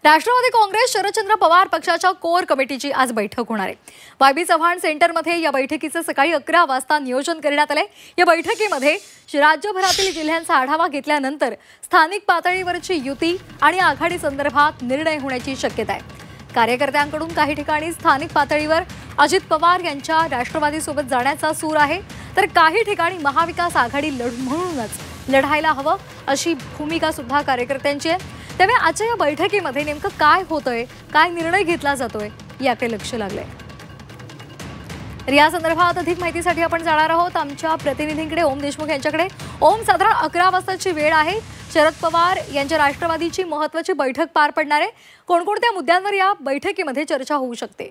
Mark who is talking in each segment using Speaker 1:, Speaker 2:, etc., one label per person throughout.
Speaker 1: राष्ट्रवादी काँग्रेस शरदचंद्र पवार पक्षाच्या कोर कमिटीची आज बैठक होणार आहे। वायबी चव्हाण सेंटरमध्ये या बैठकीचे सकाळी 11 वाजता नियोजन करण्यात आले। या बैठकीमध्ये राज्यभरातील जिल्ह्यांचा आढावा घेतल्यानंतर स्थानिक पातळीवरची युती आणि आघाडी संदर्भात निर्णय होण्याची शक्यता आहे। कार्यकर्त्यांकडून काही ठिकाणी स्थानिक पातळीवर अजित पवार यांच्या राष्ट्रवादीसोबत जाण्याचा सूर आहे, तर काही ठिकाणी महाविकास आघाडी म्हणूनच लढायला हवं अशी भूमिका सुद्धा कार्यकर्त्यांची आहे। त्यामुळे आजच्या या बैठकीमध्ये नेमकं काय होतंय, काय निर्णय घेतला जातोय याकडे लक्ष लागलंय। तर या संदर्भात अधिक माहितीसाठी आपण जाणार आहोत आमच्या प्रतिनिधींकडे, ओम देशमुख यांच्याकडे। ओम, साधारण 11 वाजताची वेळ आहे। शरद पवार यांच्या राष्ट्रवादीची महत्त्वाची बैठक पार पडणार आहे। कोणकोणत्या मुद्द्यांवर या बैठकीमध्ये चर्चा होऊ शकते?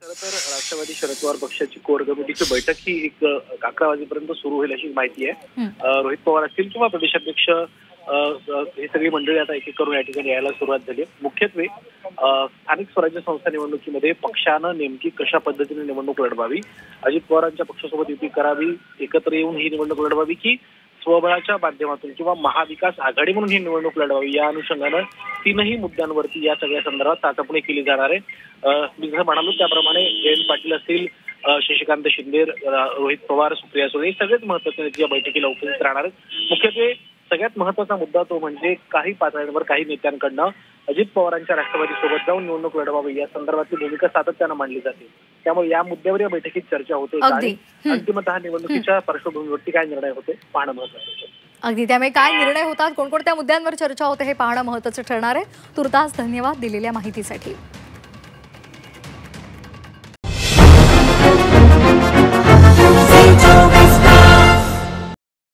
Speaker 2: खरं तर राष्ट्रवादी शरद पवार पक्षाची कोर कमिटीची बैठक ही 11 वाजेपर्यंत सुरू होईल अशी माहिती आहे। रोहित पवार असतील किंवा प्रदेशाध्यक्ष ही सगळी मंडळी आता एक एक करून या ठिकाणी यायला सुरुवात झाली आहे। मुख्यत्वे स्थानिक स्वराज्य संस्था निवडणुकीमध्ये पक्षानं नेमकी कशा पद्धतीने निवडणूक लढवावी, अजित पवारांच्या पक्षासोबत युती करावी, एकत्र येऊन ही निवडणूक लढवावी की स्वबळाच्या माध्यमातून किंवा महाविकास आघाडी म्हणून ही निवडणूक लढवावी, या अनुषंगानं तीनही मुद्द्यांवरती या सगळ्या संदर्भात चाचपणी केली जाणार आहे। मी जसं म्हणालो त्याप्रमाणे जयंत पाटील असतील, शशिकांत शिंदे, रोहित पवार, सुप्रिया सुळे सगळेच महत्त्वाचे नेते या बैठकीला उपस्थित राहणार आहेत। मुख्यत्वे सगळ्यात महत्त्वाचा मुद्दा तो म्हणजे काही पातळ्यांवर काही नेत्यांकडनं अजित पवारांच्या राष्ट्रवादी सोबत जाऊन निवडणूक लढवावी या संदर्भातली भूमिका सातत्यानं मांडली जाते। त्यामुळे या मुद्द्यावर या बैठकीत चर्चा होते आणि अंतिमतः निवडणुकीच्या पार्श्वभूमीवरती काय निर्णय होते पाहणं महत्त्वाचं आहे।
Speaker 1: अगदी, त्यामुळे काय निर्णय होतात, कोणकोणत्या मुद्द्यांवर चर्चा होते हे पाहणं महत्त्वाचं ठरणार आहे। तुर्तास धन्यवाद दिलेल्या माहितीसाठी।